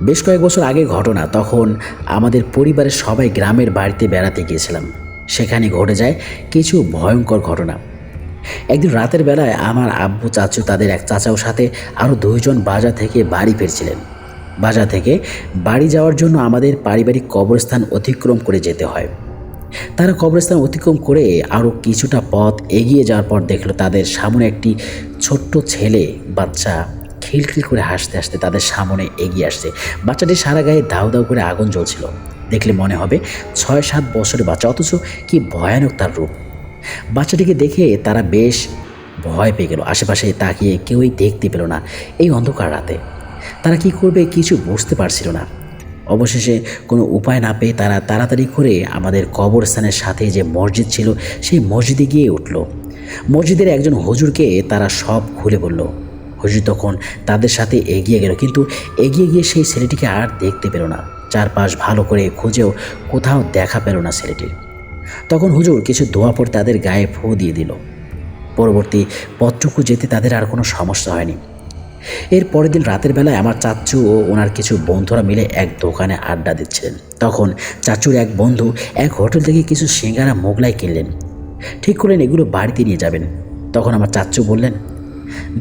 বেশ কয়েক বছর আগের ঘটনা। তখন আমাদের পরিবারের সবাই গ্রামের বাড়িতে বেড়াতে গিয়েছিলাম। সেখানে ঘটে যায় কিছু ভয়ঙ্কর ঘটনা। একদিন রাতের বেলায় আমার আব্বু, চাচু, তাদের এক চাচাও সাথে আরও 2 জন বাজার থেকে বাড়ি ফিরছিলেন। বাজার থেকে বাড়ি যাওয়ার জন্য আমাদের পারিবারিক কবরস্থান অতিক্রম করে যেতে হয়। তারা কবরস্থান অতিক্রম করে আরও কিছুটা পথ এগিয়ে যাওয়ার পর দেখলো তাদের সামনে একটি ছোট্ট ছেলে বাচ্চা খিলখিল করে হাসতে হাসতে তাদের সামনে এগিয়ে আসছে। বাচ্চাটির সারা গায়ে দাউ দাউ করে আগুন জ্বলছিল। দেখলে মনে হবে 6-7 বছরের বাচ্চা, অথচ কি ভয়ানক তার রূপ। বাচ্চাটিকে দেখে তারা বেশ ভয় পেয়ে গেল। আশেপাশে তাকিয়ে কেউই দেখতে পেল না এই অন্ধকার রাতে। তারা কি করবে কিছু বুঝতে পারছিল না। অবশেষে কোনো উপায় না পেয়ে তারা তাড়াতাড়ি করে আমাদের কবরস্থানের সাথে যে মসজিদ ছিল সেই মসজিদে গিয়ে উঠল। মসজিদের একজন হুজুরকে তারা সব খুলে বলল। হুজুর তখন তাদের সাথে এগিয়ে গেল, কিন্তু এগিয়ে গিয়ে সেই ছেলেটিকে আর দেখতে পেল না। চারপাশ ভালো করে খুঁজেও কোথাও দেখা পেল না ছেলেটির। তখন হুজুর কিছু দোয়া পড়ে তাদের গায়ে ফু দিয়ে দিল। পরবর্তী পথটুকু যেতে তাদের আর কোনো সমস্যা হয়নি। এর পরের দিন রাতের বেলায় আমার চাচু ও ওনার কিছু বন্ধুরা মিলে এক দোকানে আড্ডা দিচ্ছিলেন। তখন চাচুর এক বন্ধু এক হোটেল থেকে কিছু সিঙ্গারা মোগলাই কিনলেন। ঠিক করলেন এগুলো বাড়িতে নিয়ে যাবেন। তখন আমার চাচু বললেন,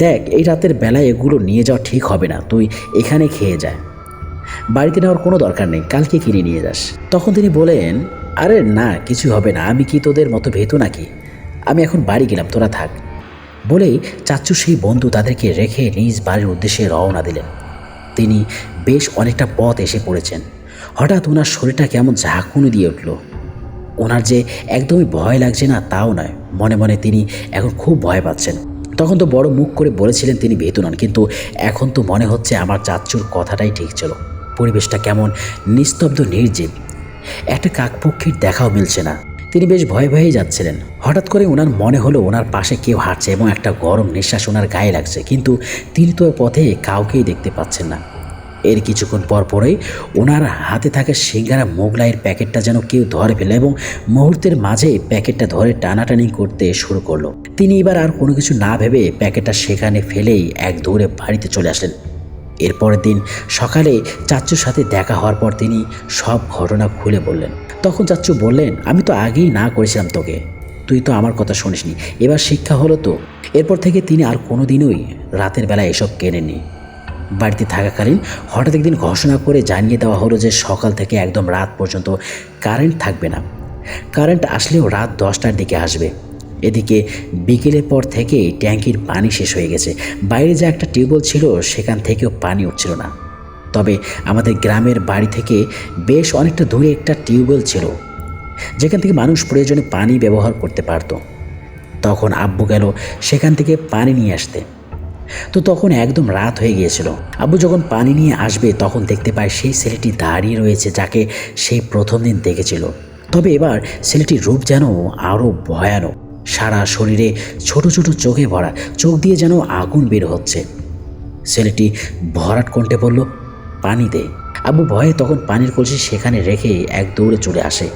দেখ, এই রাতের বেলায় এগুলো নিয়ে যাওয়া ঠিক হবে না, তুই এখানে খেয়ে যা, বাড়িতে নেওয়ার কোনো দরকার নেই, কালকে কিনে নিয়ে যাস। তখন তিনি বলেন, আরে না, কিছু হবে না, আমি কি তোদের মতো ভেতু নাকি, আমি এখন বাড়ি গেলাম, তোরা থাক। বলেই চাচু সেই বন্ধু তাদেরকে রেখে নিজ বাড়ির উদ্দেশ্যে রওনা দিলেন। তিনি বেশ অনেকটা পথ এসে পড়েছেন। হঠাৎ ওনার শরীরটা কেমন ঝাঁকুনি দিয়ে উঠল। ওনার যে একদমই ভয় লাগছে না তাও নয়, মনে মনে তিনি এখন খুব ভয় পাচ্ছেন। তখন তো বড় মুখ করে বলেছিলেন তিনি ভীতু নন, কিন্তু এখন তো মনে হচ্ছে আমার চাচুর কথাটাই ঠিক ছিল। পরিবেশটা কেমন নিস্তব্ধ, নির্জীব, একটা কাকপক্ষীর দেখাও মিলছে না। তিনি বেশ ভয়ে ভয়েই যাচ্ছিলেন। হঠাৎ করে ওনার মনে হলো ওনার পাশে কেউ হাঁটছে এবং একটা গরম নিঃশ্বাস ওনার গায়ে লাগছে, কিন্তু তিনি তো পথে কাউকেই দেখতে পাচ্ছেন না। এর কিছুক্ষণ পর পরেই ওনার হাতে থাকা সিঙ্গারা মোগলাইয়ের প্যাকেটটা যেন কেউ ধরে ফেলে এবং মুহূর্তের মাঝে প্যাকেটটা ধরে টানাটানি করতে শুরু করলো। তিনি এবার আর কোনো কিছু না ভেবে প্যাকেটটা সেখানে ফেলেই এক দৌড়ে বাড়িতে চলে আসলেন। এরপরের দিন সকালে চাচ্চুর সাথে দেখা হওয়ার পর তিনি সব ঘটনা খুলে বললেন। তখন চাচ্চু বললেন, আমি তো আগেই না করেছিলাম তোকে, তুই তো আমার কথা শুনিসনি, এবার শিক্ষা হলো তো। এরপর থেকে তিনি আর কোনো দিনই রাতের বেলা এসব কেনেননি। বাড়িতে থাকাকালীন হঠাৎ একদিন ঘোষণা করে জানিয়ে দেওয়া হলো যে সকাল থেকে একদম রাত পর্যন্ত কারেন্ট থাকবে না। কারেন্ট আসলেও রাত 10টার দিকে আসবে। এদিকে বিকেলের পর থেকে ট্যাঙ্কির পানি শেষ হয়ে গেছে। বাইরে যে একটা টিউবওয়েল ছিল সেখান থেকেও পানি উঠছিল না। তবে আমাদের গ্রামের বাড়ি থেকে বেশ অনেকটা দূরে একটা টিউবওয়েল ছিল যেখান থেকে মানুষ প্রয়োজনে পানি ব্যবহার করতে পারত। তখন আব্বু গেল সেখান থেকে পানি নিয়ে আসতে। তো তখন একদম রাত হয়ে গিয়েছিল। আব্বু যখন পানি নিয়ে আসবে তখন দেখতে পায় সেই ছেলেটি দাঁড়িয়ে রয়েছে যাকে সেই প্রথম দিন দেখেছিল। তবে এবার ছেলেটির রূপ যেন আরও ভয়ানক। সারা শরীরে ছোট ছোট চোখে ভরা, চোখ দিয়ে যেন আগুন বের হচ্ছে। ছেলেটি ভরাট কণ্ঠে বলল, পানি দে। আব্বু ভয়ে তখন পানির কলসি সেখানে রেখে এক দৌড়ে চলে আসে।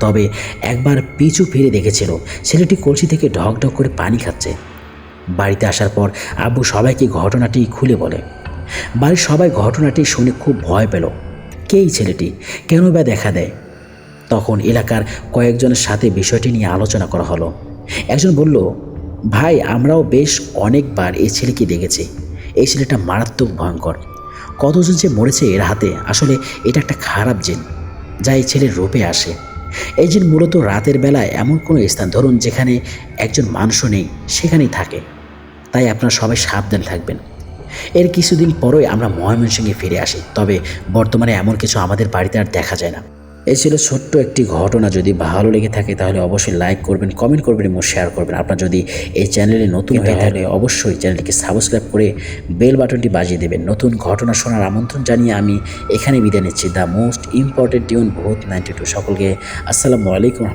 তবে একবার পিছু ফিরে দেখেছিল ছেলেটি কলসি থেকে ঢক ঢক করে পানি খাচ্ছে। বাড়িতে আসার পর আব্বু সবাইকে ঘটনাটি খুলে বলে। বাড়ির সবাই ঘটনাটি শুনে খুব ভয় পেল। কে এই ছেলেটি, কেন বা দেখা দেয়? তখন এলাকার কয়েকজনের সাথে বিষয়টি নিয়ে আলোচনা করা হলো। একজন বলল, ভাই, আমরাও বেশ অনেকবার এই ছেলেকে দেখেছি। এই ছেলেটা মারাত্মক ভয়ঙ্কর, কতজন যে মরেছে এর হাতে। আসলে এটা একটা খারাপ জিন যা এই ছেলের রূপে আসে। এই জিন মূলত রাতের বেলায় এমন কোনো স্থান, ধরুন যেখানে একজন মানুষও নেই, সেখানেই থাকে। তাই আপনারা সবাই সাবধান থাকবেন। এর কিছুদিন পরই আমরা ময়মনসিংহে ফিরে আসি। তবে বর্তমানে এমন কিছু আমাদের বাড়িতে আর দেখা যায় না। এই ছিল ছোট্ট একটি ঘটনা। যদি ভালো লেগে থাকে তাহলে অবশ্যই লাইক করবেন, কমেন্ট করবেন এবং শেয়ার করবেন। আপনার যদি এই চ্যানেলে নতুন হয়ে তাহলে অবশ্যই চ্যানেলটিকে সাবস্ক্রাইব করে বেল বাটনটি বাজিয়ে দেবেন। নতুন ঘটনা শোনার আমন্ত্রণ জানিয়ে আমি এখানে বিদায় নিচ্ছি। দ্য মোস্ট ইম্পর্টেন্ট টিউন ভূত 92। সকলকে আসসালামু আলাইকুম।